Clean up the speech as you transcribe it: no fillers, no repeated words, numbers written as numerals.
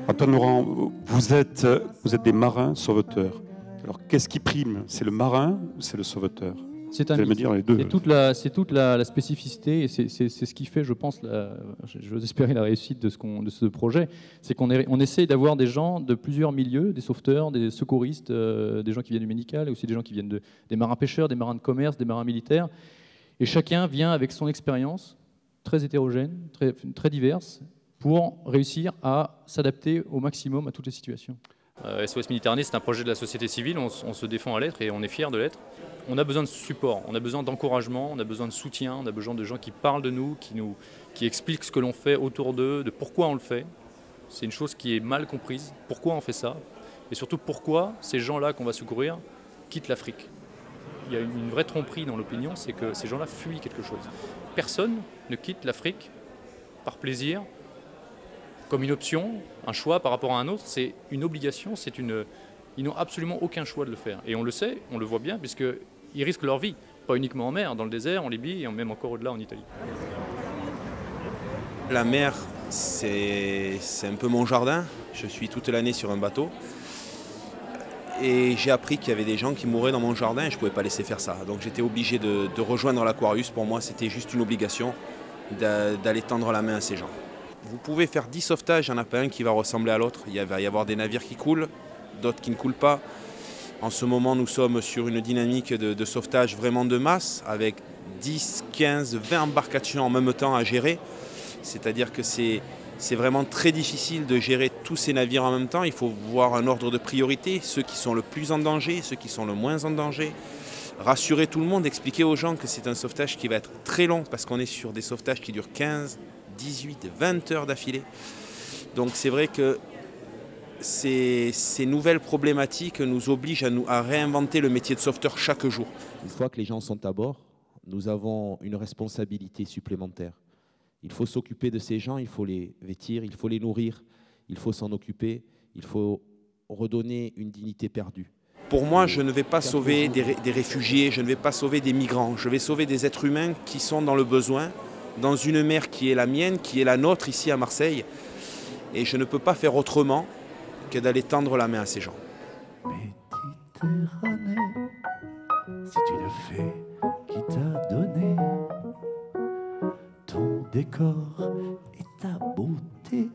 Antoine Laurent, vous êtes des marins sauveteurs. Alors, qu'est-ce qui prime? C'est le marin ou c'est le sauveteur? C'est un Vous allez me mix. dire les deux. C'est toute la spécificité et c'est ce qui fait, je pense, j'ose espérer la réussite de ce projet. C'est qu'on essaye d'avoir des gens de plusieurs milieux, des sauveteurs, des secouristes, des gens qui viennent du médical, et aussi des gens qui viennent des marins pêcheurs, des marins de commerce, des marins militaires. Et chacun vient avec son expérience très hétérogène, très diverse, pour réussir à s'adapter au maximum à toutes les situations. SOS Méditerranée, c'est un projet de la société civile, on se défend à l'être et on est fiers de l'être. On a besoin de support, on a besoin d'encouragement, on a besoin de soutien, on a besoin de gens qui parlent de nous, qui expliquent ce que l'on fait autour d'eux, de pourquoi on le fait. C'est une chose qui est mal comprise, pourquoi on fait ça, et surtout pourquoi ces gens-là qu'on va secourir quittent l'Afrique. Il y a une vraie tromperie dans l'opinion, c'est que ces gens-là fuient quelque chose. Personne ne quitte l'Afrique par plaisir, comme une option, un choix par rapport à un autre, c'est une obligation, ils n'ont absolument aucun choix de le faire. Et on le sait, on le voit bien, puisqu'ils risquent leur vie, pas uniquement en mer, dans le désert, en Libye et même encore au-delà en Italie. La mer, c'est un peu mon jardin. Je suis toute l'année sur un bateau. Et j'ai appris qu'il y avait des gens qui mouraient dans mon jardin et je ne pouvais pas laisser faire ça. Donc j'étais obligé de rejoindre l'Aquarius. Pour moi, c'était juste une obligation d'aller tendre la main à ces gens. Vous pouvez faire 10 sauvetages, il n'y en a pas un qui va ressembler à l'autre. Il va y avoir des navires qui coulent, d'autres qui ne coulent pas. En ce moment, nous sommes sur une dynamique de sauvetage vraiment de masse, avec 10, 15, 20 embarcations en même temps à gérer. C'est-à-dire que c'est vraiment très difficile de gérer tous ces navires en même temps. Il faut voir un ordre de priorité, ceux qui sont le plus en danger, ceux qui sont le moins en danger. Rassurer tout le monde, expliquer aux gens que c'est un sauvetage qui va être très long, parce qu'on est sur des sauvetages qui durent 15, 18, 20 heures d'affilée. Donc c'est vrai que ces nouvelles problématiques nous obligent à réinventer le métier de sauveteur chaque jour. Une fois que les gens sont à bord, nous avons une responsabilité supplémentaire. Il faut s'occuper de ces gens, il faut les vêtir, il faut les nourrir, il faut s'en occuper, il faut redonner une dignité perdue. Pour moi, je ne vais pas sauver des réfugiés, je ne vais pas sauver des migrants, je vais sauver des êtres humains qui sont dans le besoin, dans une mer qui est la mienne, qui est la nôtre ici à Marseille. Et je ne peux pas faire autrement que d'aller tendre la main à ces gens. Méditerranée, c'est une fée qui t'a donné ton décor et ta beauté.